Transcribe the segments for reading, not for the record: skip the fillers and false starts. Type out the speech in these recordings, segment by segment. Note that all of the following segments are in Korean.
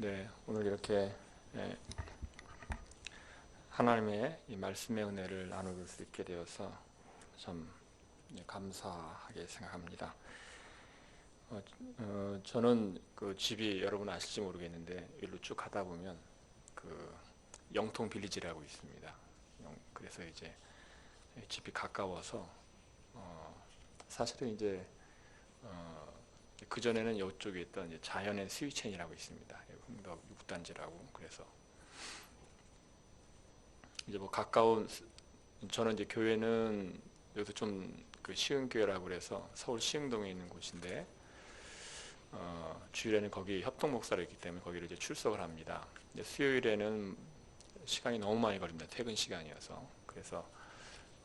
네, 오늘 이렇게 예, 하나님의 이 말씀의 은혜를 나눌 수 있게 되어서 참 감사하게 생각합니다. 저는 그 집이 여러분 아실지 모르겠는데 일로 쭉 가다 보면 그 영통 빌리지라고 있습니다. 그래서 이제 집이 가까워서 사실은 이제 그 전에는 이쪽에 있던 이제 자연의 스위첸이라고 있습니다. 흥덕 6단지라고. 그래서 이제 뭐 가까운, 저는 이제 교회는 여기서 좀 그 시흥교회라고 그래서 서울 시흥동에 있는 곳인데 주일에는 거기 협동 목사로 있기 때문에 거기를 이제 출석을 합니다. 이제 수요일에는 시간이 너무 많이 걸립니다. 퇴근 시간이어서. 그래서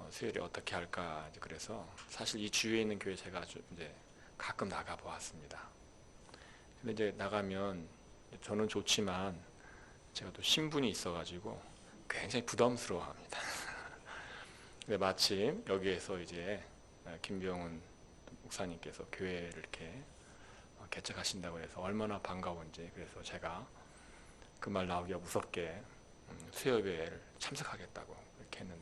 수요일에 어떻게 할까 이제 그래서 사실 이 주위에 있는 교회 제가 이제 가끔 나가 보았습니다. 근데 이제 나가면 저는 좋지만 제가 또 신분이 있어가지고 굉장히 부담스러워합니다. 근데 마침 여기에서 이제 김병훈 목사님께서 교회를 이렇게 개척하신다고 해서 얼마나 반가운지, 그래서 제가 그 말 나오기가 무섭게 수요예배를 참석하겠다고 이렇게 했는,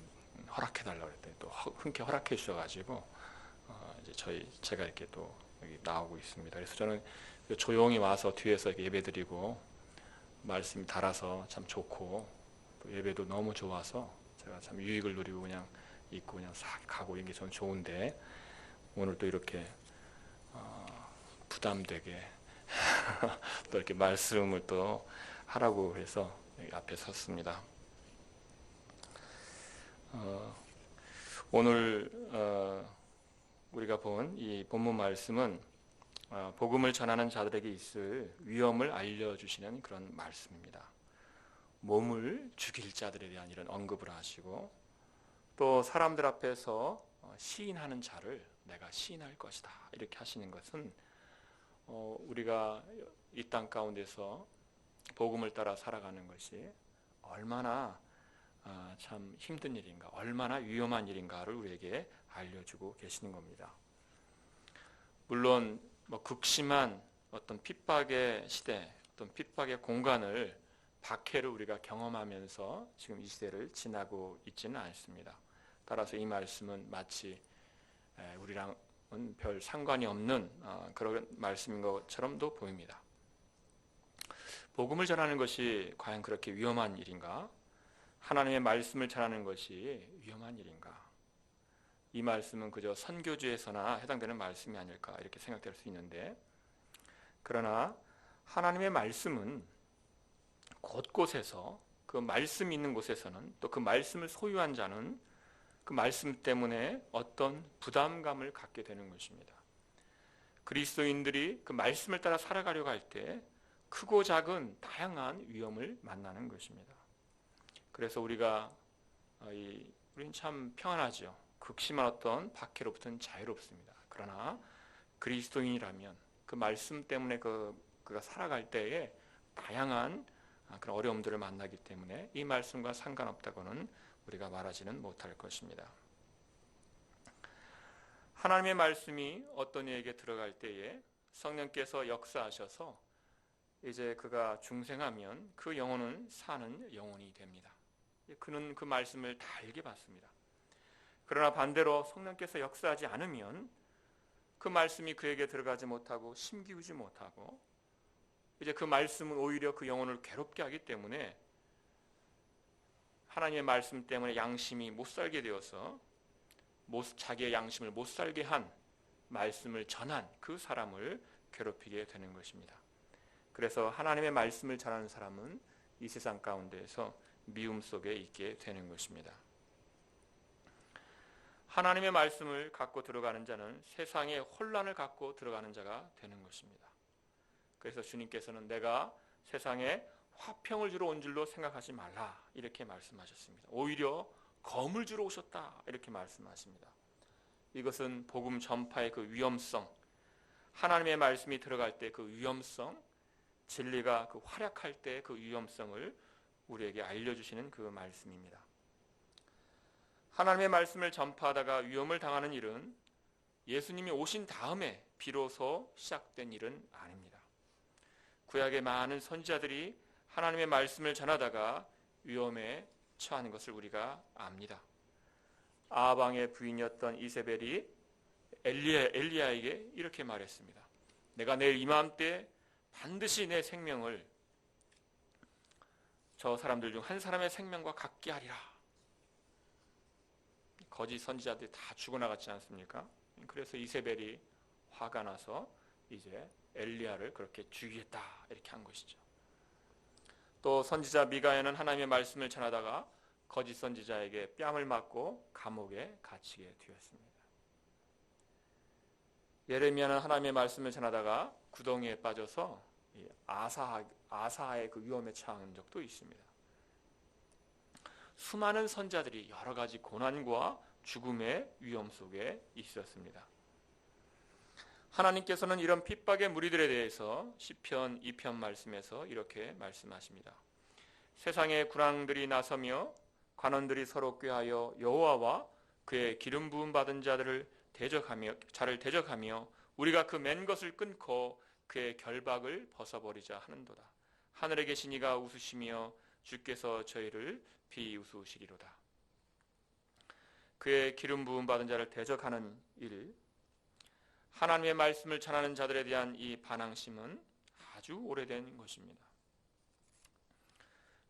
허락해달라고 그랬더니 또 흔쾌히 허락해 주셔가지고 이제 제가 이렇게 또 여기 나오고 있습니다. 그래서 저는 조용히 와서 뒤에서 이렇게 예배드리고 말씀이 달아서 참 좋고, 또 예배도 너무 좋아서 제가 참 유익을 누리고 그냥 있고 그냥 싹 가고 이게 저는 좋은데, 오늘 또 이렇게 부담되게 또 이렇게 말씀을 또 하라고 해서 여기 앞에 섰습니다. 오늘 우리가 본 이 본문 말씀은 복음을 전하는 자들에게 있을 위험을 알려주시는 그런 말씀입니다. 몸을 죽일 자들에 대한 이런 언급을 하시고, 또 사람들 앞에서 시인하는 자를 내가 시인할 것이다 이렇게 하시는 것은 우리가 이 땅 가운데서 복음을 따라 살아가는 것이 얼마나 참 힘든 일인가, 얼마나 위험한 일인가를 우리에게 알려주고 계시는 겁니다. 물론 뭐 극심한 어떤 핍박의 시대, 어떤 핍박의 공간을, 박해를 우리가 경험하면서 지금 이 시대를 지나고 있지는 않습니다. 따라서 이 말씀은 마치 우리랑은 별 상관이 없는 그런 말씀인 것처럼도 보입니다. 복음을 전하는 것이 과연 그렇게 위험한 일인가? 하나님의 말씀을 전하는 것이 위험한 일인가? 이 말씀은 그저 선교지에서나 해당되는 말씀이 아닐까 이렇게 생각될 수 있는데, 그러나 하나님의 말씀은 곳곳에서, 그 말씀이 있는 곳에서는, 또 그 말씀을 소유한 자는 그 말씀 때문에 어떤 부담감을 갖게 되는 것입니다. 그리스도인들이 그 말씀을 따라 살아가려고 할 때 크고 작은 다양한 위험을 만나는 것입니다. 그래서 우리는 참 평안하죠. 극심한 어떤 박해로부터는 자유롭습니다. 그러나 그리스도인이라면 그 말씀 때문에 그가 살아갈 때에 다양한 그런 어려움들을 만나기 때문에 이 말씀과 상관없다고는 우리가 말하지는 못할 것입니다. 하나님의 말씀이 어떤 이에게 들어갈 때에 성령께서 역사하셔서 이제 그가 중생하면 그 영혼은 사는 영혼이 됩니다. 그는 그 말씀을 다 알게 받습니다. 그러나 반대로 성령께서 역사하지 않으면 그 말씀이 그에게 들어가지 못하고 심기우지 못하고, 이제 그 말씀은 오히려 그 영혼을 괴롭게 하기 때문에 하나님의 말씀 때문에 양심이 못 살게 되어서 자기의 양심을 못 살게 한 말씀을 전한 그 사람을 괴롭히게 되는 것입니다. 그래서 하나님의 말씀을 전하는 사람은 이 세상 가운데에서 미움 속에 있게 되는 것입니다. 하나님의 말씀을 갖고 들어가는 자는 세상의 혼란을 갖고 들어가는 자가 되는 것입니다. 그래서 주님께서는 내가 세상에 화평을 주러 온 줄로 생각하지 말라 이렇게 말씀하셨습니다. 오히려 검을 주러 오셨다 이렇게 말씀하십니다. 이것은 복음 전파의 그 위험성, 하나님의 말씀이 들어갈 때 그 위험성, 진리가 그 활약할 때 그 위험성을 우리에게 알려주시는 그 말씀입니다. 하나님의 말씀을 전파하다가 위험을 당하는 일은 예수님이 오신 다음에 비로소 시작된 일은 아닙니다. 구약의 많은 선지자들이 하나님의 말씀을 전하다가 위험에 처하는 것을 우리가 압니다. 아방의 부인이었던 이세벨이 엘리야에게 이렇게 말했습니다. 내가 내일 이맘때 반드시 내 생명을 저 사람들 중 한 사람의 생명과 같게 하리라. 거짓 선지자들이 다 죽어나갔지 않습니까? 그래서 이세벨이 화가 나서 이제 엘리야를 그렇게 죽이겠다 이렇게 한 것이죠. 또 선지자 미가야는 하나님의 말씀을 전하다가 거짓 선지자에게 뺨을 맞고 감옥에 갇히게 되었습니다. 예레미야는 하나님의 말씀을 전하다가 구덩이에 빠져서 아사의 그 위험에 처한 적도 있습니다. 수많은 선지자들이 여러 가지 고난과 죽음의 위험 속에 있었습니다. 하나님께서는 이런 핍박의 무리들에 대해서 시편 2편 말씀에서 이렇게 말씀하십니다. 세상의 군왕들이 나서며 관원들이 서로 꾀하여 여호와와 그의 기름 부음 받은 자를 대적하며 우리가 그 맨 것을 끊고 그의 결박을 벗어버리자 하는도다. 하늘에 계신 이가 웃으시며 주께서 저희를 비웃으시리로다. 그의 기름 부음 받은 자를 대적하는 일, 하나님의 말씀을 전하는 자들에 대한 이 반항심은 아주 오래된 것입니다.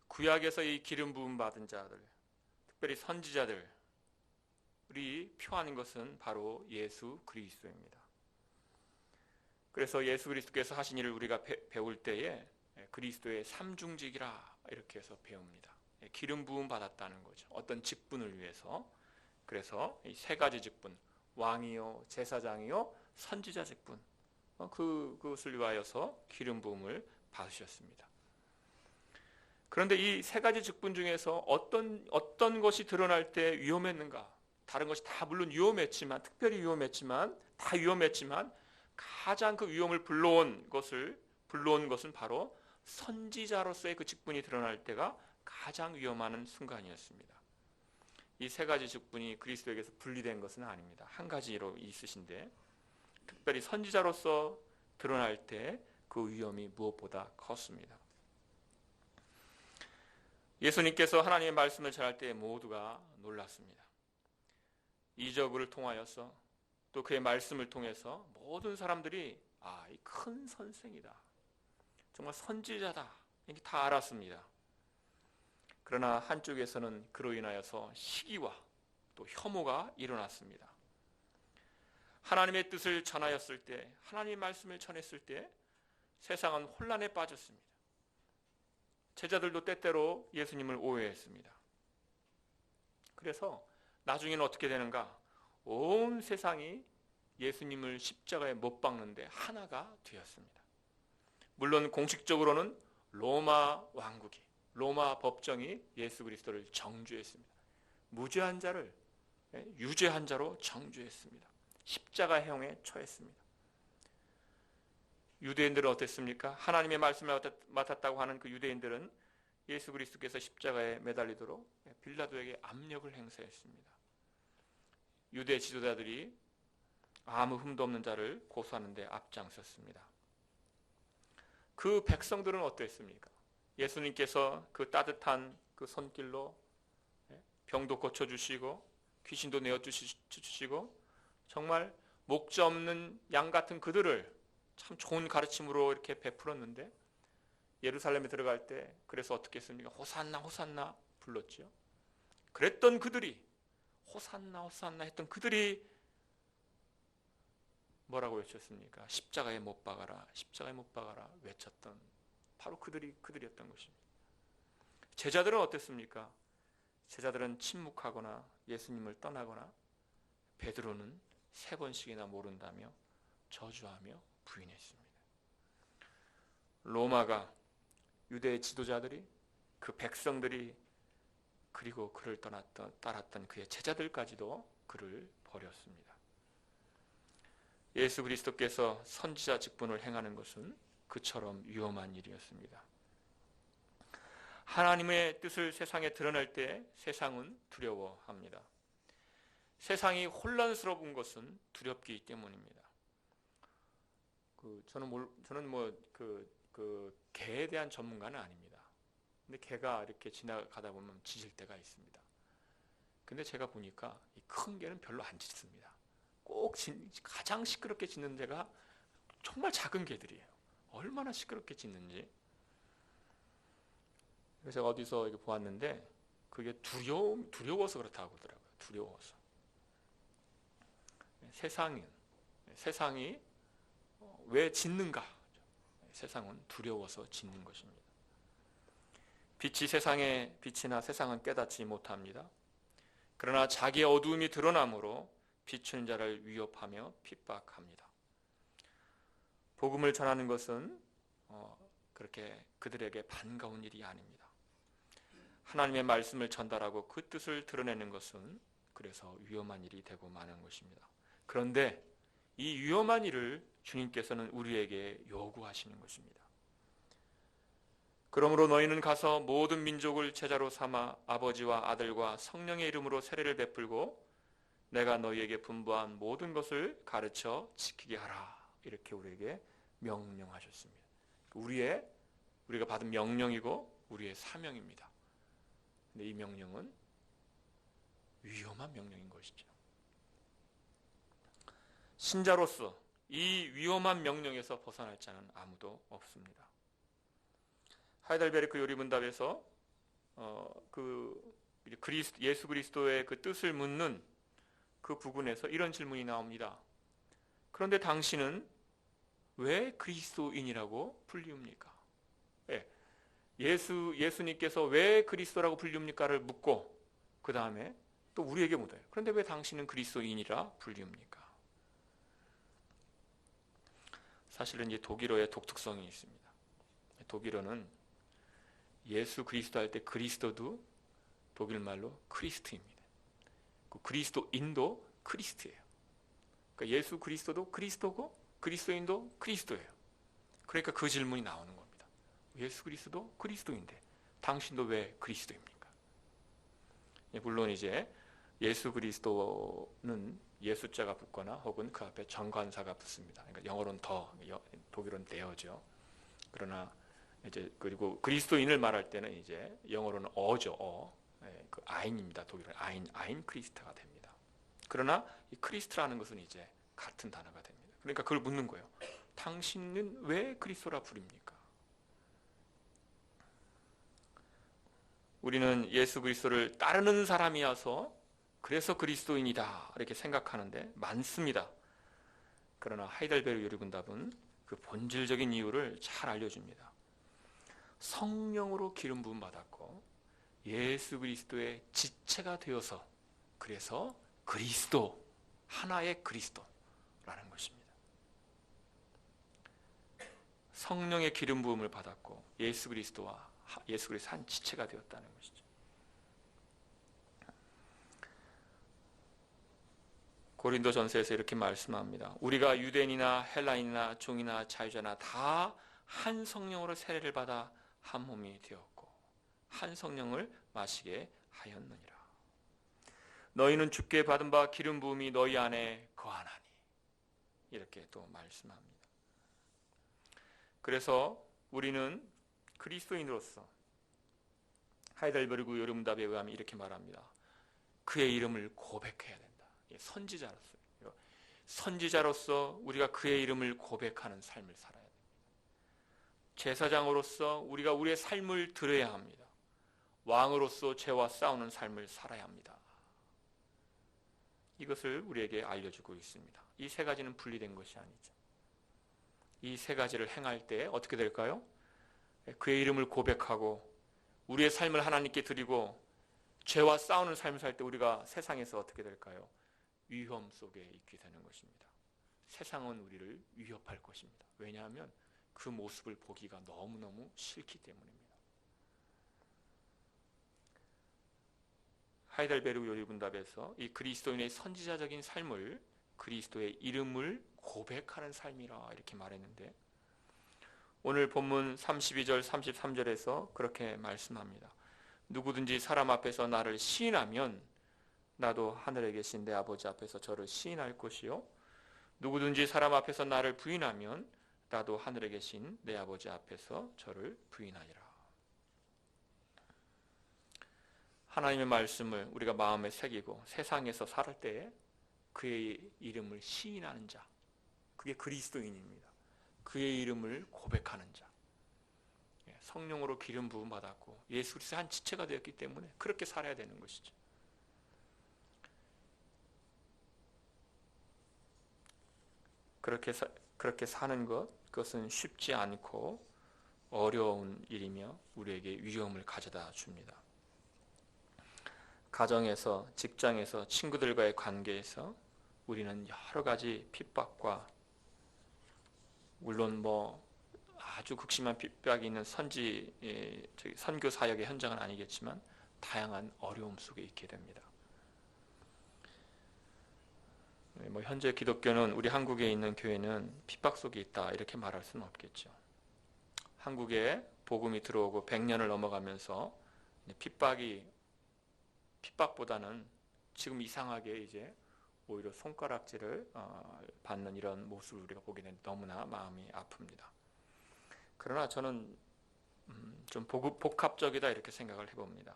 구약에서 이 기름 부음 받은 자들, 특별히 선지자들이 표하는 것은 바로 예수 그리스도입니다. 그래서 예수 그리스도께서 하신 일을 우리가 배울 때에 그리스도의 삼중직이라 이렇게 해서 배웁니다. 기름 부음 받았다는 거죠. 어떤 직분을 위해서. 그래서 이 세 가지 직분, 왕이요, 제사장이요, 선지자 직분, 그것을 위하여서 기름 부음을 받으셨습니다. 그런데 이 세 가지 직분 중에서 어떤 것이 드러날 때 위험했는가? 다른 것이 다 물론 위험했지만, 특별히 위험했지만, 다 위험했지만 가장 그 위험을 불러온 것은 바로 선지자로서의 그 직분이 드러날 때가 가장 위험한 순간이었습니다. 이 세 가지 직분이 그리스도에게서 분리된 것은 아닙니다. 한 가지로 있으신데 특별히 선지자로서 드러날 때 그 위험이 무엇보다 컸습니다. 예수님께서 하나님의 말씀을 전할 때 모두가 놀랐습니다. 이적을 통하여서 또 그의 말씀을 통해서 모든 사람들이 이 큰 선생이다. 정말 선지자다. 이렇게 다 알았습니다. 그러나 한쪽에서는 그로 인하여서 시기와 또 혐오가 일어났습니다. 하나님의 뜻을 전하였을 때, 하나님의 말씀을 전했을 때 세상은 혼란에 빠졌습니다. 제자들도 때때로 예수님을 오해했습니다. 그래서 나중에는 어떻게 되는가? 온 세상이 예수님을 십자가에 못 박는데 하나가 되었습니다. 물론 공식적으로는 로마 왕국이, 로마 법정이 예수 그리스도를 정죄했습니다. 무죄한 자를 유죄한 자로 정죄했습니다. 십자가형에 처했습니다. 유대인들은 어땠습니까? 하나님의 말씀을 맡았다고 하는 그 유대인들은 예수 그리스도께서 십자가에 매달리도록 빌라도에게 압력을 행사했습니다. 유대 지도자들이 아무 흠도 없는 자를 고소하는 데 앞장섰습니다. 그 백성들은 어땠습니까? 예수님께서 그 따뜻한 그 손길로 병도 고쳐주시고 귀신도 내어주시고 정말 목자 없는 양 같은 그들을 참 좋은 가르침으로 이렇게 베풀었는데 예루살렘에 들어갈 때 그래서 어떻게 했습니까? 호산나 호산나 불렀죠. 그랬던 그들이 호산나 호산나 했던 그들이 뭐라고 외쳤습니까? 십자가에 못 박아라, 십자가에 못 박아라 외쳤던 바로 그들이었던 것입니다. 제자들은 어땠습니까? 제자들은 침묵하거나 예수님을 떠나거나 베드로는 3번씩이나 모른다며 저주하며 부인했습니다. 로마가 유대 지도자들이 그 백성들이 그리고 그를 따랐던 그의 제자들까지도 그를 버렸습니다. 예수 그리스도께서 선지자 직분을 행하는 것은 그처럼 위험한 일이었습니다. 하나님의 뜻을 세상에 드러낼 때 세상은 두려워합니다. 세상이 혼란스러운 것은 두렵기 때문입니다. 저는 개에 대한 전문가는 아닙니다. 근데 개가 이렇게 지나가다 보면 짖을 때가 있습니다. 근데 제가 보니까 이 큰 개는 별로 안 짖습니다. 꼭 가장 시끄럽게 짖는 데가 정말 작은 개들이에요. 얼마나 시끄럽게 짖는지. 그래서 어디서 이거 보았는데 그게 두려워서 그렇다고 하더라고요. 두려워서. 세상이 왜 짖는가? 세상은 두려워서 짖는 것입니다. 빛이 세상에 빛이나 세상은 깨닫지 못합니다. 그러나 자기의 어두움이 드러남으로 비추는 자를 위협하며 핍박합니다. 복음을 전하는 것은 그렇게 그들에게 반가운 일이 아닙니다. 하나님의 말씀을 전달하고 그 뜻을 드러내는 것은 그래서 위험한 일이 되고 마는 것입니다. 그런데 이 위험한 일을 주님께서는 우리에게 요구하시는 것입니다. 그러므로 너희는 가서 모든 민족을 제자로 삼아 아버지와 아들과 성령의 이름으로 세례를 베풀고 내가 너희에게 분부한 모든 것을 가르쳐 지키게 하라. 이렇게 우리에게 명령하셨습니다. 우리가 받은 명령이고 우리의 사명입니다. 근데 이 명령은 위험한 명령인 것이죠. 신자로서 이 위험한 명령에서 벗어날 자는 아무도 없습니다. 하이델베르크 요리문답에서 예수 그리스도의 그 뜻을 묻는 그 부분에서 이런 질문이 나옵니다. 그런데 당신은 왜 그리스도인이라고 불리웁니까? 예수님께서 왜 그리스도라고 불리웁니까를 묻고 그 다음에 또 우리에게 묻어요. 그런데 왜 당신은 그리스도인이라 불리웁니까? 사실은 이 독일어의 독특성이 있습니다. 독일어는 예수 그리스도 할 때 그리스도도 독일말로 크리스트입니다. 그 그리스도인도 크리스트예요. 그러니까 예수 그리스도도 그리스도고 그리스도인도 그리스도예요. 그러니까 그 질문이 나오는 겁니다. 예수 그리스도 그리스도인데 당신도 왜 그리스도입니까? 물론 이제 예수 그리스도는 예수자가 붙거나 혹은 그 앞에 정관사가 붙습니다. 그러니까 영어로는 더, 독일어는 the어죠. 그러나 이제 그리고 그리스도인을 말할 때는 이제 영어로는 어죠. 그 아인입니다. 독일어는 아인 크리스트가 됩니다. 그러나 이 크리스트라는 것은 이제 같은 단어가 됩니다. 그러니까 그걸 묻는 거예요. 당신은 왜 그리스도라 부릅니까? 우리는 예수 그리스도를 따르는 사람이어서 그래서 그리스도인이다 이렇게 생각하는데 많습니다. 그러나 하이델베르 요리문답은 그 본질적인 이유를 잘 알려줍니다. 성령으로 기름 부음 받았고 예수 그리스도의 지체가 되어서 그래서 그리스도, 하나의 그리스도라는 것입니다. 성령의 기름 부음을 받았고 예수 그리스도 한 지체가 되었다는 것이죠. 고린도전서에서 이렇게 말씀합니다. 우리가 유대인이나 헬라인이나 종이나 자유자나 다 한 성령으로 세례를 받아 한 몸이 되었고 한 성령을 마시게 하였느니라. 너희는 주께 받은 바 기름 부음이 너희 안에 거하나니 이렇게 또 말씀합니다. 그래서 우리는 그리스도인으로서 하이델베르그 요리문답에 의하면 이렇게 말합니다. 그의 이름을 고백해야 된다. 선지자로서 우리가 그의 이름을 고백하는 삶을 살아야 됩니다. 제사장으로서 우리가 우리의 삶을 드려야 합니다. 왕으로서 죄와 싸우는 삶을 살아야 합니다. 이것을 우리에게 알려주고 있습니다. 이 세 가지는 분리된 것이 아니죠. 이 세 가지를 행할 때 어떻게 될까요? 그의 이름을 고백하고 우리의 삶을 하나님께 드리고 죄와 싸우는 삶을 살 때 우리가 세상에서 어떻게 될까요? 위험 속에 있게 되는 것입니다. 세상은 우리를 위협할 것입니다. 왜냐하면 그 모습을 보기가 너무너무 싫기 때문입니다. 하이델베르그 요리문답에서 이 그리스도인의 선지자적인 삶을 그리스도의 이름을 고백하는 삶이라 이렇게 말했는데 오늘 본문 32절 33절에서 그렇게 말씀합니다. 누구든지 사람 앞에서 나를 시인하면 나도 하늘에 계신 내 아버지 앞에서 저를 시인할 것이요 누구든지 사람 앞에서 나를 부인하면 나도 하늘에 계신 내 아버지 앞에서 저를 부인하리라. 하나님의 말씀을 우리가 마음에 새기고 세상에서 살 때에 그의 이름을 시인하는 자, 그게 그리스도인입니다. 그의 이름을 고백하는 자, 성령으로 기름 부음 받았고 예수 그리스도의 한 지체가 되었기 때문에 그렇게 살아야 되는 것이죠. 그렇게 사는 그것은 쉽지 않고 어려운 일이며 우리에게 위험을 가져다 줍니다. 가정에서, 직장에서, 친구들과의 관계에서 우리는 여러 가지 핍박과, 물론 아주 극심한 핍박이 있는 선교 사역의 현장은 아니겠지만 다양한 어려움 속에 있게 됩니다. 현재 기독교는, 우리 한국에 있는 교회는 핍박 속에 있다 이렇게 말할 수는 없겠죠. 한국에 복음이 들어오고 100년을 넘어가면서 핍박보다는 지금 이상하게 이제 오히려 손가락질을 받는 이런 모습을 우리가 보게 되는 너무나 마음이 아픕니다. 그러나 저는 좀 복합적이다 이렇게 생각을 해봅니다.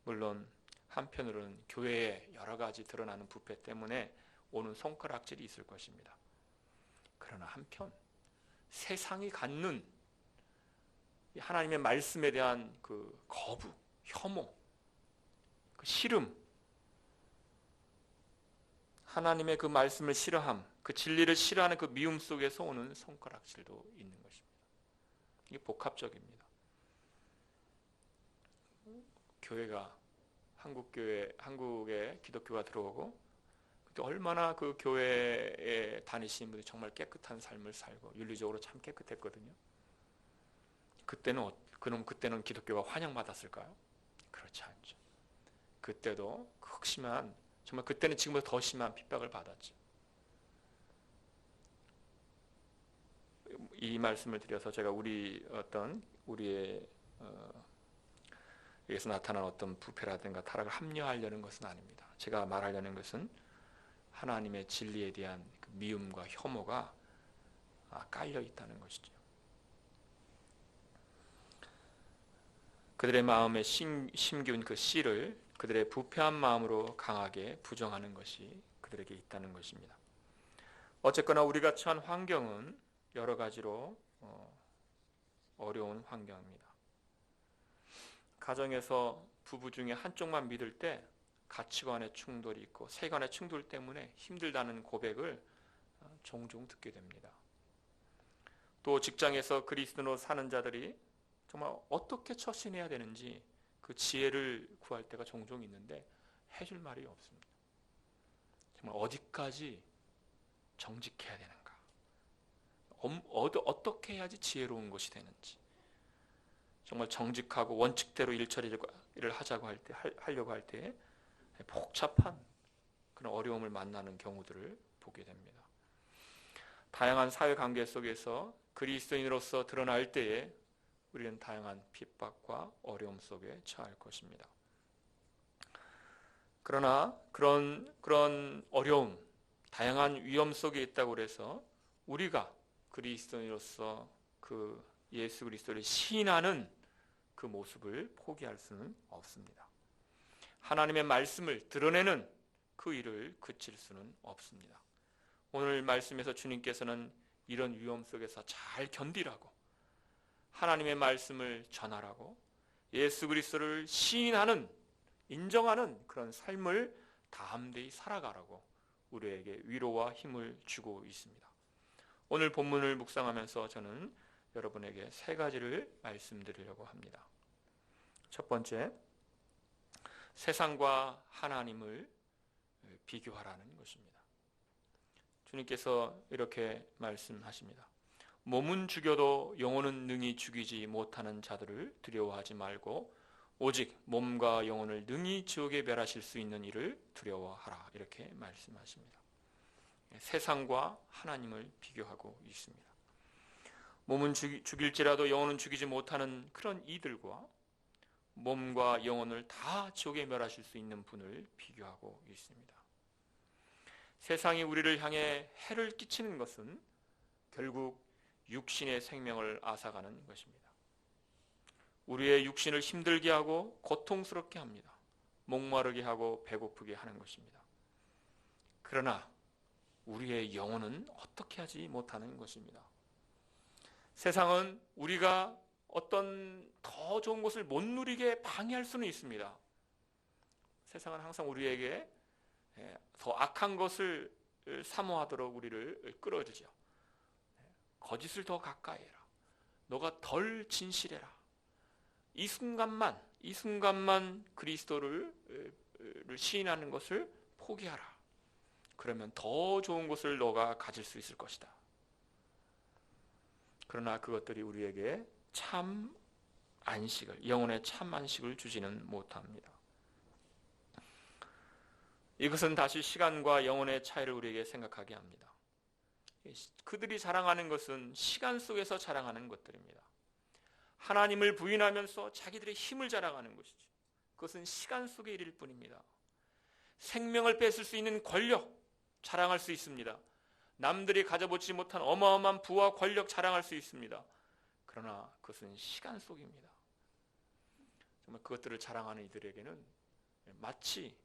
물론 한편으로는 교회에 여러 가지 드러나는 부패 때문에 오는 손가락질이 있을 것입니다. 그러나 한편 세상이 갖는 하나님의 말씀에 대한 그 거부, 혐오, 그 싫음, 하나님의 그 말씀을 싫어함, 그 진리를 싫어하는 그 미움 속에서 오는 손가락질도 있는 것입니다. 이게 복합적입니다. 교회가, 한국에 기독교가 들어오고 그때 얼마나 그 교회에 다니시는 분들이 정말 깨끗한 삶을 살고 윤리적으로 참 깨끗했거든요. 그때는 기독교가 환영받았을까요? 그렇지 않죠. 그때도 극심한, 정말 그때는 지금보다 더 심한 핍박을 받았죠. 이 말씀을 드려서 제가 우리의 여기서 나타난 어떤 부패라든가 타락을 합리화하려는 것은 아닙니다. 제가 말하려는 것은 하나님의 진리에 대한 그 미움과 혐오가 깔려 있다는 것이죠. 그들의 마음에 심기운 그 씨를 그들의 부패한 마음으로 강하게 부정하는 것이 그들에게 있다는 것입니다. 어쨌거나 우리가 처한 환경은 여러 가지로 어려운 환경입니다. 가정에서 부부 중에 한쪽만 믿을 때 가치관의 충돌이 있고 세관의 충돌 때문에 힘들다는 고백을 종종 듣게 됩니다. 또 직장에서 그리스도로 사는 자들이 정말 어떻게 처신해야 되는지 그 지혜를 구할 때가 종종 있는데 해줄 말이 없습니다. 정말 어디까지 정직해야 되는가, 어떻게 해야지 지혜로운 것이 되는지, 정말 정직하고 원칙대로 일처리를 하려고 할 때 복잡한 그런 어려움을 만나는 경우들을 보게 됩니다. 다양한 사회관계 속에서 그리스도인으로서 드러날 때에 우리는 다양한 핍박과 어려움 속에 처할 것입니다. 그러나 그런 어려움, 다양한 위험 속에 있다고 해서 우리가 그리스도인으로서 그 예수 그리스도를 시인하는 그 모습을 포기할 수는 없습니다. 하나님의 말씀을 드러내는 그 일을 그칠 수는 없습니다. 오늘 말씀에서 주님께서는 이런 위험 속에서 잘 견디라고, 하나님의 말씀을 전하라고, 예수 그리스도를 시인하는, 인정하는 그런 삶을 담대히 살아가라고 우리에게 위로와 힘을 주고 있습니다. 오늘 본문을 묵상하면서 저는 여러분에게 세 가지를 말씀드리려고 합니다. 첫 번째, 세상과 하나님을 비교하라는 것입니다. 주님께서 이렇게 말씀하십니다. 몸은 죽여도 영혼은 능히 죽이지 못하는 자들을 두려워하지 말고 오직 몸과 영혼을 능히 지옥에 멸하실 수 있는 이를 두려워하라. 이렇게 말씀하십니다. 세상과 하나님을 비교하고 있습니다. 몸은 죽일지라도 영혼은 죽이지 못하는 그런 이들과 몸과 영혼을 다 지옥에 멸하실 수 있는 분을 비교하고 있습니다. 세상이 우리를 향해 해를 끼치는 것은 결국 육신의 생명을 앗아가는 것입니다. 우리의 육신을 힘들게 하고 고통스럽게 합니다. 목마르게 하고 배고프게 하는 것입니다. 그러나 우리의 영혼은 어떻게 하지 못하는 것입니다. 세상은 우리가 어떤 더 좋은 것을 못 누리게 방해할 수는 있습니다. 세상은 항상 우리에게 더 악한 것을 사모하도록 우리를 끌어들이죠. 거짓을 더 가까이 해라. 너가 덜 진실해라. 이 순간만 그리스도를 시인하는 것을 포기하라. 그러면 더 좋은 것을 너가 가질 수 있을 것이다. 그러나 그것들이 우리에게 참 안식을, 영혼의 참 안식을 주지는 못합니다. 이것은 다시 시간과 영혼의 차이를 우리에게 생각하게 합니다. 그들이 자랑하는 것은 시간 속에서 자랑하는 것들입니다. 하나님을 부인하면서 자기들의 힘을 자랑하는 것이죠. 그것은 시간 속의 일일 뿐입니다. 생명을 뺏을 수 있는 권력 자랑할 수 있습니다. 남들이 가져보지 못한 어마어마한 부와 권력 자랑할 수 있습니다. 그러나 그것은 시간 속입니다. 정말 그것들을 자랑하는 이들에게는 마치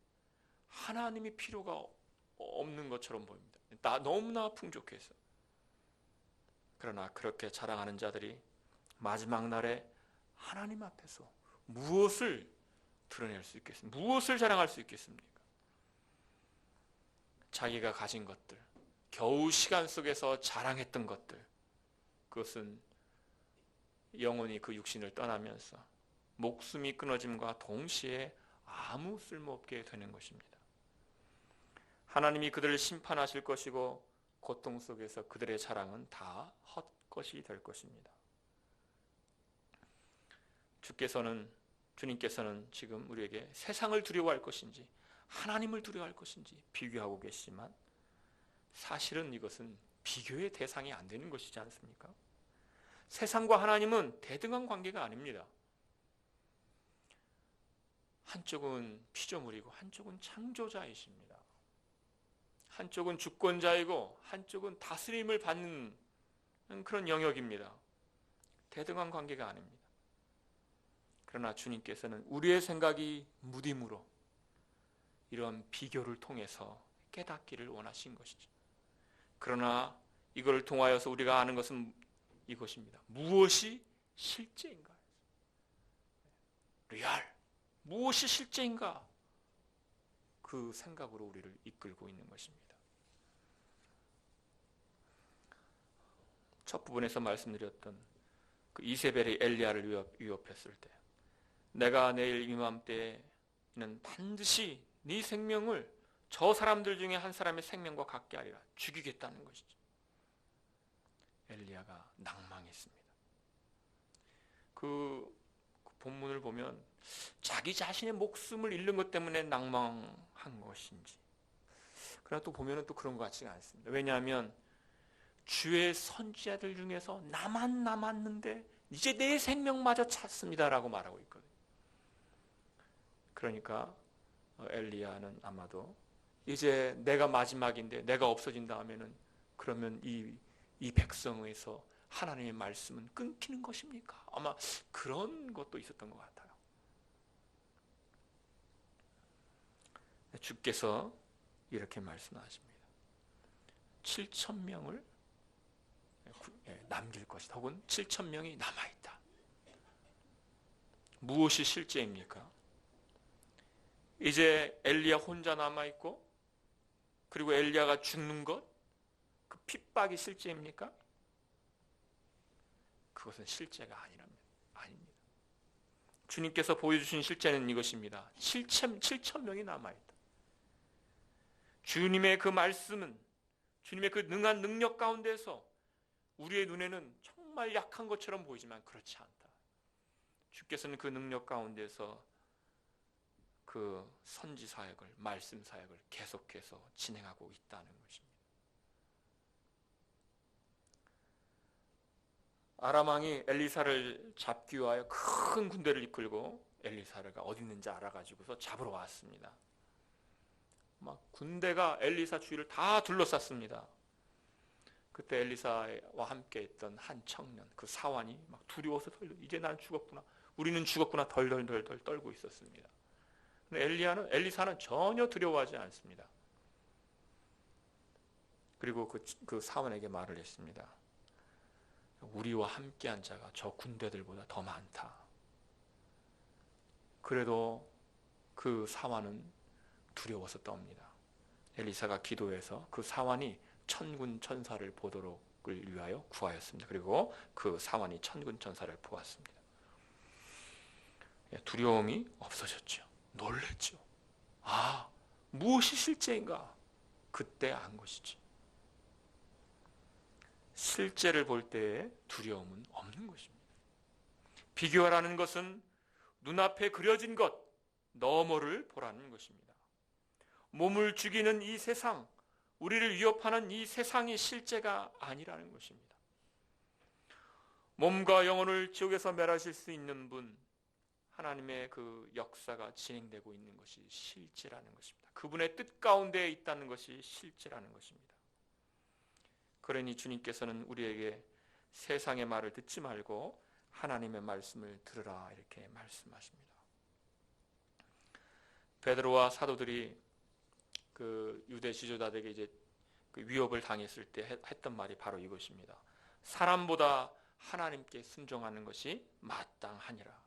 하나님이 필요가 없는 것처럼 보입니다. 너무나 풍족해서. 그러나 그렇게 자랑하는 자들이 마지막 날에 하나님 앞에서 무엇을 드러낼 수 있겠습니까? 무엇을 자랑할 수 있겠습니까? 자기가 가진 것들, 겨우 시간 속에서 자랑했던 것들, 그것은 영혼이 그 육신을 떠나면서 목숨이 끊어짐과 동시에 아무 쓸모없게 되는 것입니다. 하나님이 그들을 심판하실 것이고 고통 속에서 그들의 자랑은 다 헛것이 될 것입니다. 주님께서는 지금 우리에게 세상을 두려워할 것인지 하나님을 두려워할 것인지 비교하고 계시지만 사실은 이것은 비교의 대상이 안 되는 것이지 않습니까? 세상과 하나님은 대등한 관계가 아닙니다. 한쪽은 피조물이고 한쪽은 창조자이십니다. 한쪽은 주권자이고 한쪽은 다스림을 받는 그런 영역입니다. 대등한 관계가 아닙니다. 그러나 주님께서는 우리의 생각이 무딤으로 이런 비교를 통해서 깨닫기를 원하신 것이죠. 그러나 이걸 통하여서 우리가 아는 것은 이것입니다. 무엇이 실제인가? 리얼. 무엇이 실제인가? 그 생각으로 우리를 이끌고 있는 것입니다. 첫 부분에서 말씀드렸던 그 이세벨이 엘리야를 위협했을 때 내가 내일 이맘때에는 반드시 네 생명을 저 사람들 중에 한 사람의 생명과 같게 하리라. 죽이겠다는 것이죠. 엘리야가 낭망했습니다. 그 본문을 보면 자기 자신의 목숨을 잃는 것 때문에 낭망한 것인지, 그러나 또 보면 또 그런 것 같지가 않습니다. 왜냐하면 주의 선지자들 중에서 나만 남았는데 이제 내 생명마저 찾습니다라고 말하고 있거든요. 그러니까 엘리야는 아마도 이제 내가 마지막인데 내가 없어진 다음에는 그러면 이 백성에서 하나님의 말씀은 끊기는 것입니까? 아마 그런 것도 있었던 것 같아요. 주께서 이렇게 말씀하십니다. 7,000명을 남길 것이다. 혹은 7,000명이 남아있다. 무엇이 실제입니까? 이제 엘리야 혼자 남아있고 그리고 엘리야가 죽는 것, 그 핍박이 실제입니까? 그것은 실제가 아닙니다. 주님께서 보여주신 실제는 이것입니다. 7,000명이 남아있다. 주님의 그 말씀은, 주님의 그 능한 능력 가운데서 우리의 눈에는 정말 약한 것처럼 보이지만 그렇지 않다. 주께서는 그 능력 가운데서 그 선지 사역을, 말씀 사역을 계속해서 진행하고 있다는 것입니다. 아람 왕이 엘리사를 잡기 위하여 큰 군대를 이끌고 엘리사가 어디 있는지 알아가지고서 잡으러 왔습니다. 막 군대가 엘리사 주위를 다 둘러쌌습니다. 그때 엘리사와 함께 있던 한 청년, 그 사환이 막 두려워서 이제 나는 죽었구나. 우리는 죽었구나. 덜덜덜덜 떨고 있었습니다. 근데 엘리사는 전혀 두려워하지 않습니다. 그리고 그 사원에게 말을 했습니다. 우리와 함께한 자가 저 군대들보다 더 많다. 그래도 그 사환은 두려워서 떱니다. 엘리사가 기도해서 그 사환이 천군 천사를 보도록을 위하여 구하였습니다. 그리고 그 사환이 천군 천사를 보았습니다. 두려움이 없어졌죠. 놀랬죠. 아, 무엇이 실제인가? 그때 안 것이지. 실제를 볼 때에 두려움은 없는 것입니다. 비교하라는 것은 눈앞에 그려진 것 너머를 보라는 것입니다. 몸을 죽이는 이 세상, 우리를 위협하는 이 세상이 실제가 아니라는 것입니다. 몸과 영혼을 지옥에서 멸하실 수 있는 분, 하나님의 그 역사가 진행되고 있는 것이 실제라는 것입니다. 그분의 뜻 가운데 있다는 것이 실제라는 것입니다. 그러니 주님께서는 우리에게 세상의 말을 듣지 말고 하나님의 말씀을 들으라 이렇게 말씀하십니다. 베드로와 사도들이 그 유대 지도자들에게 이제 그 위협을 당했을 때 했던 말이 바로 이것입니다. 사람보다 하나님께 순종하는 것이 마땅하니라.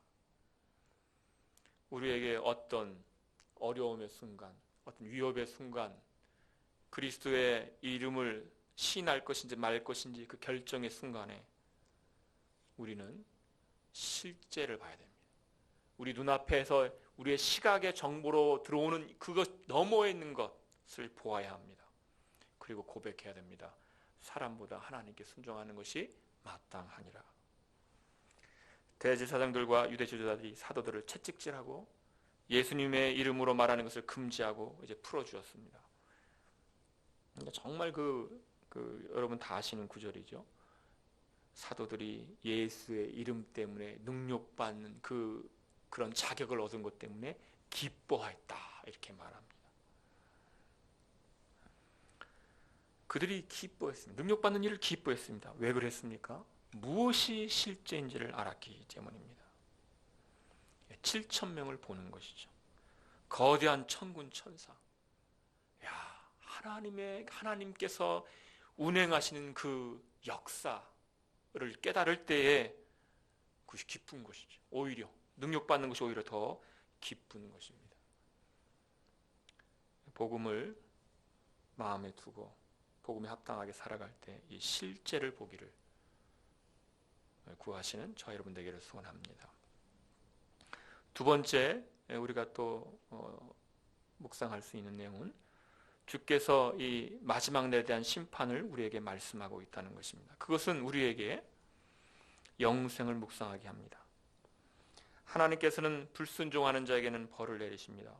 우리에게 어떤 어려움의 순간, 어떤 위협의 순간, 그리스도의 이름을 시인할 것인지 말 것인지 그 결정의 순간에 우리는 실제를 봐야 됩니다. 우리 눈앞에서 우리의 시각의 정보로 들어오는 그것 너머에 있는 것을 보아야 합니다. 그리고 고백해야 됩니다. 사람보다 하나님께 순종하는 것이 마땅하니라. 대제사장들과 유대 지도자들이 사도들을 채찍질하고 예수님의 이름으로 말하는 것을 금지하고 이제 풀어주었습니다. 정말 여러분 다 아시는 구절이죠. 사도들이 예수의 이름 때문에 능력받는 그런 자격을 얻은 것 때문에 기뻐했다 이렇게 말합니다. 그들이 기뻐했습니다. 능력받는 일을 기뻐했습니다. 왜 그랬습니까? 무엇이 실제인지를 알았기 때문입니다. 7,000명을 보는 것이죠. 거대한 천군 천사. 야, 하나님께서 운행하시는 그 역사를 깨달을 때에 그것이 기쁜 것이죠. 오히려 능력받는 것이 오히려 더 기쁜 것입니다. 복음을 마음에 두고 복음에 합당하게 살아갈 때 이 실제를 보기를 구하시는 저와 여러분 되기를 소원합니다. 두 번째 우리가 또 묵상할 수 있는 내용은 주께서 이 마지막 날에 대한 심판을 우리에게 말씀하고 있다는 것입니다. 그것은 우리에게 영생을 묵상하게 합니다. 하나님께서는 불순종하는 자에게는 벌을 내리십니다.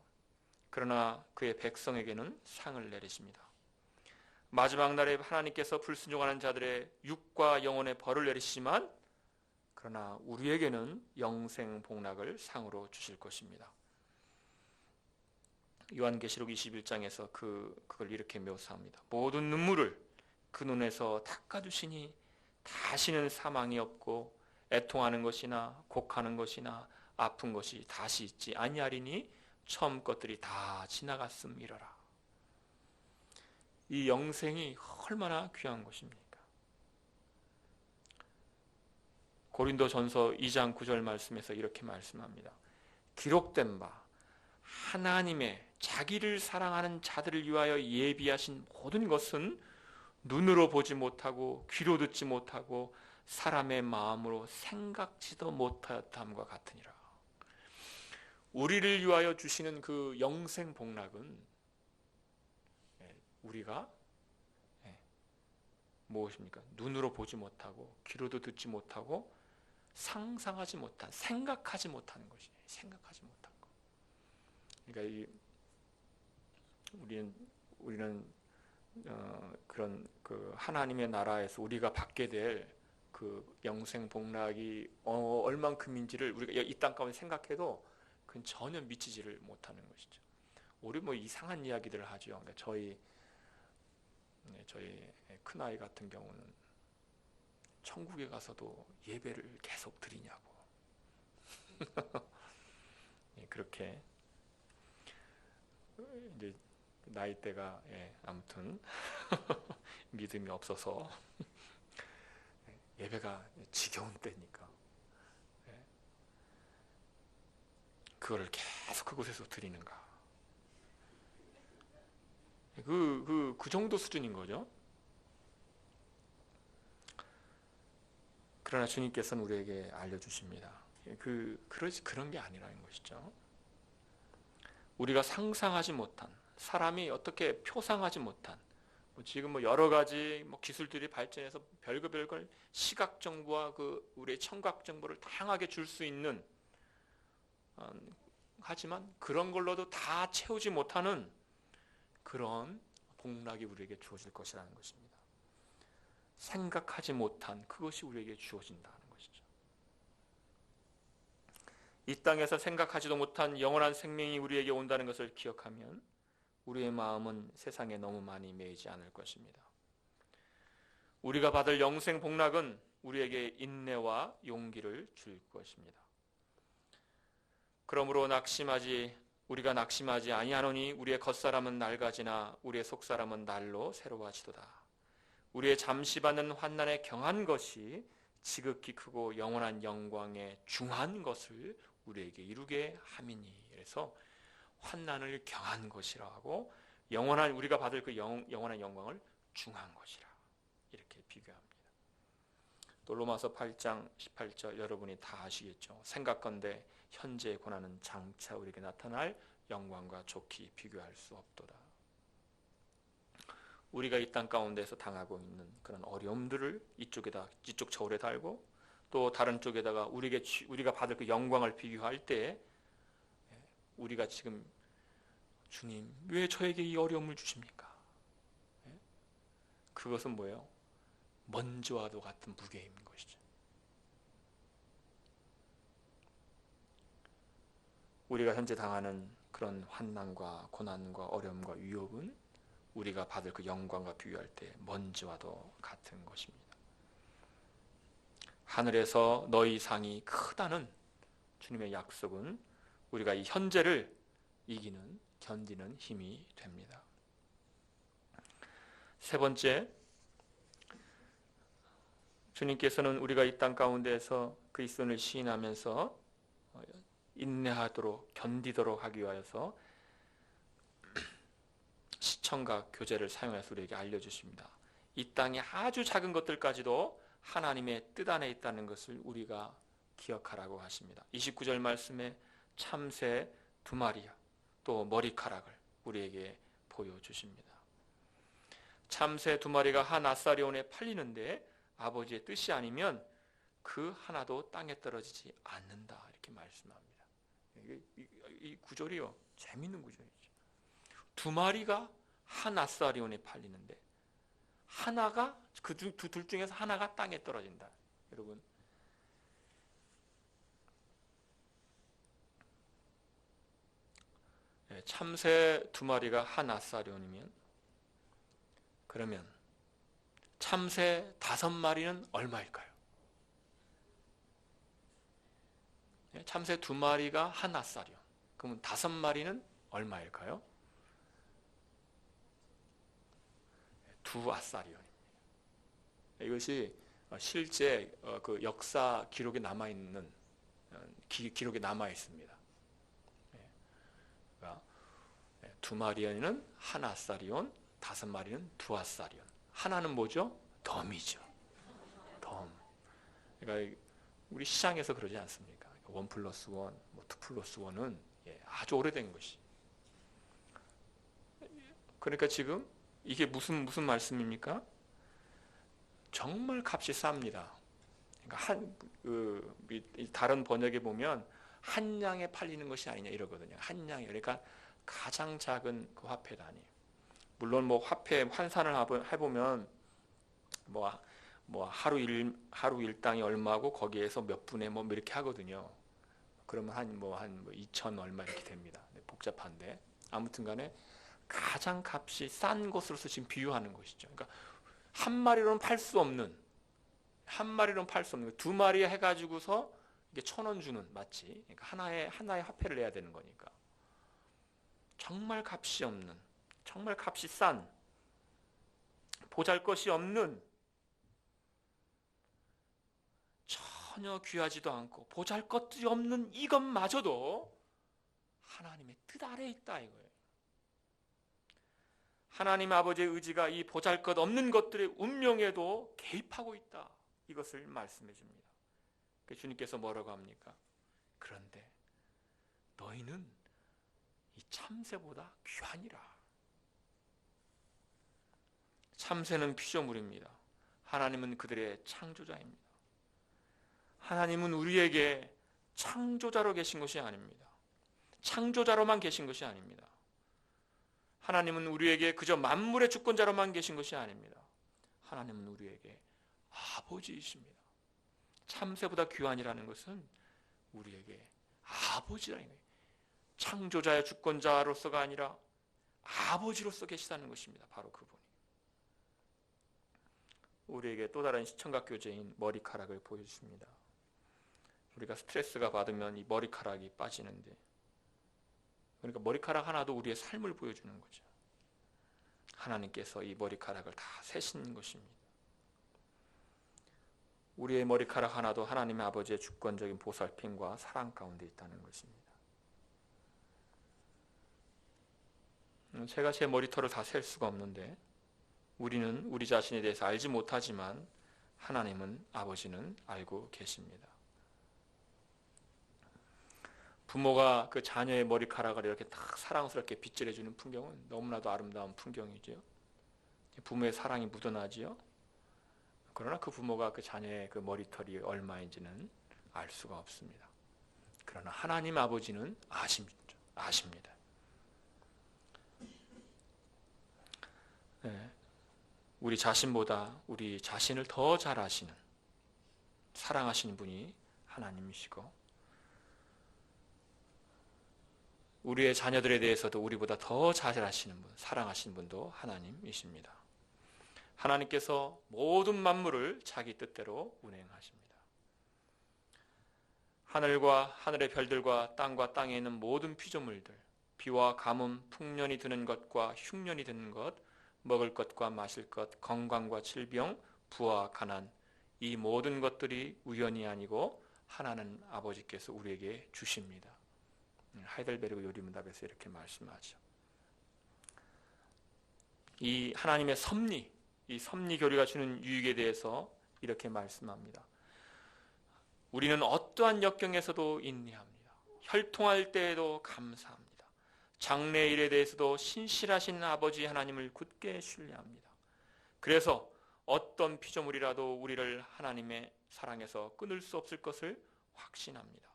그러나 그의 백성에게는 상을 내리십니다. 마지막 날에 하나님께서 불순종하는 자들의 육과 영혼의 벌을 내리시지만 그러나 우리에게는 영생 복락을 상으로 주실 것입니다. 요한계시록 21장에서 그걸 이렇게 묘사합니다. 모든 눈물을 그 눈에서 닦아주시니 다시는 사망이 없고 애통하는 것이나 곡하는 것이나 아픈 것이 다시 있지 아니하리니 처음 것들이 다 지나갔음이러라. 이 영생이 얼마나 귀한 것입니까? 고린도전서 2장 9절 말씀에서 이렇게 말씀합니다. 기록된 바 하나님의 자기를 사랑하는 자들을 위하여 예비하신 모든 것은 눈으로 보지 못하고 귀로 듣지 못하고 사람의 마음으로 생각지도 못하였다함과 같으니라. 우리를 위하여 주시는 그 영생 복락은 우리가 무엇입니까? 눈으로 보지 못하고 귀로도 듣지 못하고 상상하지 못한, 생각하지 못하는 것이에요. 생각하지 못한 것. 그러니까 우리는 그런 그 하나님의 나라에서 우리가 받게 될 그 영생 복락이 얼만큼인지를 우리가 이 땅 가운데 생각해도 그건 전혀 미치지를 못하는 것이죠. 우리 뭐 이상한 이야기들을 하죠. 그러니까 저희 저희 큰아이 같은 경우는 천국에 가서도 예배를 계속 드리냐고. 그렇게 이제 나이대가 아무튼 믿음이 없어서 예배가 지겨운 때니까 그거를 계속 그곳에서 드리는가. 그 정도 수준인 거죠. 그러나 주님께서는 우리에게 알려주십니다. 그런 게 아니라는 것이죠. 우리가 상상하지 못한, 사람이 어떻게 표상하지 못한, 지금 여러 가지 기술들이 발전해서 별걸 시각 정보와 우리의 청각 정보를 다양하게 줄 수 있는, 하지만 그런 걸로도 다 채우지 못하는 그런 복락이 우리에게 주어질 것이라는 것입니다. 생각하지 못한 그것이 우리에게 주어진다는 것이죠. 이 땅에서 생각하지도 못한 영원한 생명이 우리에게 온다는 것을 기억하면 우리의 마음은 세상에 너무 많이 매이지 않을 것입니다. 우리가 받을 영생 복락은 우리에게 인내와 용기를 줄 것입니다. 그러므로 우리가 낙심하지 아니하노니 우리의 겉사람은 낡아지나 우리의 속사람은 날로 새로워지도다. 우리의 잠시 받는 환난에 경한 것이 지극히 크고 영원한 영광에 중한 것을 우리에게 이루게 함이니. 그래서 환난을 경한 것이라 하고 우리가 받을 그 영원한 영광을 중한 것이라 이렇게 비교합니다. 또 로마서 8장 18절 여러분이 다 아시겠죠. 생각건대 현재의 고난은 장차 우리에게 나타날 영광과 좋게 비교할 수 없도다. 우리가 이 땅 가운데서 당하고 있는 그런 어려움들을 이쪽 저울에 달고 또 다른 쪽에다가 우리가 받을 그 영광을 비교할 때 우리가 지금 주님 왜 저에게 이 어려움을 주십니까? 그것은 뭐예요? 먼지와도 같은 무게인 것이죠. 우리가 현재 당하는 그런 환난과 고난과 어려움과 위협은 우리가 받을 그 영광과 비교할 때 먼지와도 같은 것입니다. 하늘에서 너희 상이 크다는 주님의 약속은 우리가 이 현재를 견디는 힘이 됩니다. 세 번째, 주님께서는 우리가 이 땅 가운데에서 그리스도를 시인하면서 인내하도록 견디도록 하기 위하여서 시청각 교재를 사용해서 우리에게 알려주십니다. 이 땅의 아주 작은 것들까지도 하나님의 뜻 안에 있다는 것을 우리가 기억하라고 하십니다. 29절 말씀에 참새 2마리 또 머리카락을 우리에게 보여주십니다. 참새 2마리가 한 아사리온에 팔리는데 아버지의 뜻이 아니면 그 하나도 땅에 떨어지지 않는다 이렇게 말씀합니다. 이 구절이요 재밌는 구절이죠. 2마리가 한 아사리온에 팔리는데 하나가 둘 중에서 하나가 땅에 떨어진다. 여러분 참새 2마리가 한 아사리온이면 그러면 참새 5마리는 얼마일까요? 참새 2마리가 한 아사리온. 그러면 5마리는 얼마일까요? 2 아사리온입니다. 이것이 실제 그 역사 기록에 남아 있는 기록에 남아 있습니다. 2마리는 한 아사리온, 5마리는 2 아사리온. 하나는 뭐죠? 덤이죠. 덤. 그러니까 우리 시장에서 그러지 않습니까? 1+1, 2+1은 아주 오래된 것이. 그러니까 지금 이게 무슨 말씀입니까? 정말 값이 쌉니다. 그러니까 다른 번역에 보면 한 양에 팔리는 것이 아니냐 이러거든요. 한 양이 그러니까 가장 작은 그 화폐 단위. 물론 화폐 환산을 해보면 하루 일당이 얼마고 거기에서 몇 분에 이렇게 하거든요. 그러면 한 2천 얼마 이렇게 됩니다. 복잡한데 아무튼간에 가장 값이 싼 것으로서 지금 비유하는 것이죠. 그러니까 한 마리로는 팔 수 없는, 두 마리 해가지고서 이게 1,000원 주는, 마치 그러니까 하나의 화폐를 내야 되는 거니까 정말 값이 없는, 정말 값이 싼, 보잘것이 없는, 전혀 귀하지도 않고 보잘것이 없는 이것마저도 하나님의 뜻 아래에 있다 이거예요. 하나님 아버지의 의지가 이 보잘것 없는 것들의 운명에도 개입하고 있다, 이것을 말씀해 줍니다. 주님께서 뭐라고 합니까? 그런데 너희는 이 참새보다 귀하니라. 참새는 피조물입니다. 하나님은 그들의 창조자입니다. 하나님은 우리에게 창조자로 계신 것이 아닙니다. 창조자로만 계신 것이 아닙니다. 하나님은 우리에게 그저 만물의 주권자로만 계신 것이 아닙니다. 하나님은 우리에게 아버지이십니다. 참새보다 귀한이라는 것은 우리에게 아버지라는 거예요. 창조자의 주권자로서가 아니라 아버지로서 계시다는 것입니다. 바로 그분이. 우리에게 또 다른 시청각 교제인 머리카락을 보여주십니다. 우리가 스트레스가 받으면 이 머리카락이 빠지는데, 그러니까 머리카락 하나도 우리의 삶을 보여주는 거죠. 하나님께서 이 머리카락을 다 세신 것입니다. 우리의 머리카락 하나도 하나님의 아버지의 주권적인 보살핌과 사랑 가운데 있다는 것입니다. 제가 제 머리털을 다 셀 수가 없는데, 우리는 우리 자신에 대해서 알지 못하지만 하나님은, 아버지는 알고 계십니다. 부모가 그 자녀의 머리카락을 이렇게 딱 사랑스럽게 빗질해주는 풍경은 너무나도 아름다운 풍경이죠. 부모의 사랑이 묻어나지요. 그러나 그 부모가 그 자녀의 그 머리털이 얼마인지는 알 수가 없습니다. 그러나 하나님 아버지는 아십니다. 네. 우리 자신보다 우리 자신을 더 잘 아시는, 사랑하시는 분이 하나님이시고, 우리의 자녀들에 대해서도 우리보다 더 잘 아시는 분, 사랑하시는 분도 하나님이십니다. 하나님께서 모든 만물을 자기 뜻대로 운행하십니다. 하늘과 하늘의 별들과 땅과 땅에 있는 모든 피조물들, 비와 가뭄, 풍년이 드는 것과 흉년이 드는 것, 먹을 것과 마실 것, 건강과 질병, 부와 가난, 이 모든 것들이 우연이 아니고 하나는 아버지께서 우리에게 주십니다. 하이델베르그 요리문답에서 이렇게 말씀하죠. 이 하나님의 섭리, 이 섭리 교리가 주는 유익에 대해서 이렇게 말씀합니다. 우리는 어떠한 역경에서도 인내합니다. 혈통할 때에도 감사합니다. 장래일에 대해서도 신실하신 아버지 하나님을 굳게 신뢰합니다. 그래서 어떤 피조물이라도 우리를 하나님의 사랑에서 끊을 수 없을 것을 확신합니다.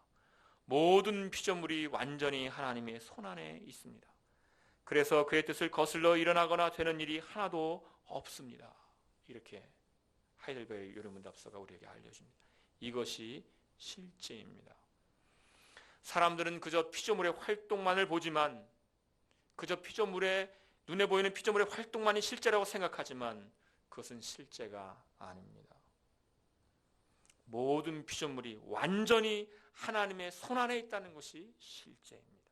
모든 피조물이 완전히 하나님의 손안에 있습니다. 그래서 그의 뜻을 거슬러 일어나거나 되는 일이 하나도 없습니다. 이렇게 하이델베르 요리문답서가 우리에게 알려줍니다. 이것이 실제입니다. 사람들은 그저 피조물의 활동만을 보지만, 그저 피조물의, 눈에 보이는 피조물의 활동만이 실제라고 생각하지만 그것은 실제가 아닙니다. 모든 피조물이 완전히 하나님의 손안에 있다는 것이 실제입니다.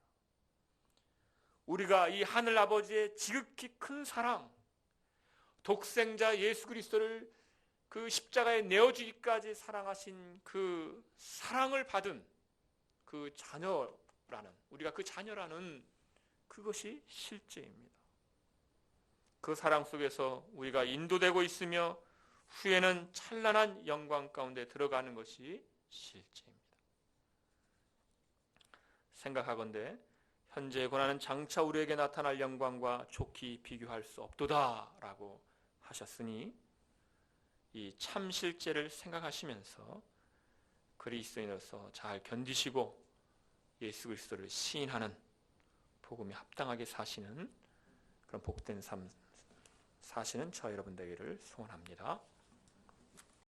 우리가 이 하늘 아버지의 지극히 큰 사랑, 독생자 예수 그리스도를 그 십자가에 내어주기까지 사랑하신 그 사랑을 받은 그 자녀라는, 우리가 그 자녀라는 그것이 실제입니다. 그 사랑 속에서 우리가 인도되고 있으며 후에는 찬란한 영광 가운데 들어가는 것이 실제입니다. 생각하건대 현재의 고난은 장차 우리에게 나타날 영광과 좋게 비교할 수 없도다 라고 하셨으니, 이 참 실제를 생각하시면서 그리스도인으로서 잘 견디시고 예수 그리스도를 시인하는, 복음에 합당하게 사시는 그런 복된 삶 사시는 저 여러분 되기를 소원합니다.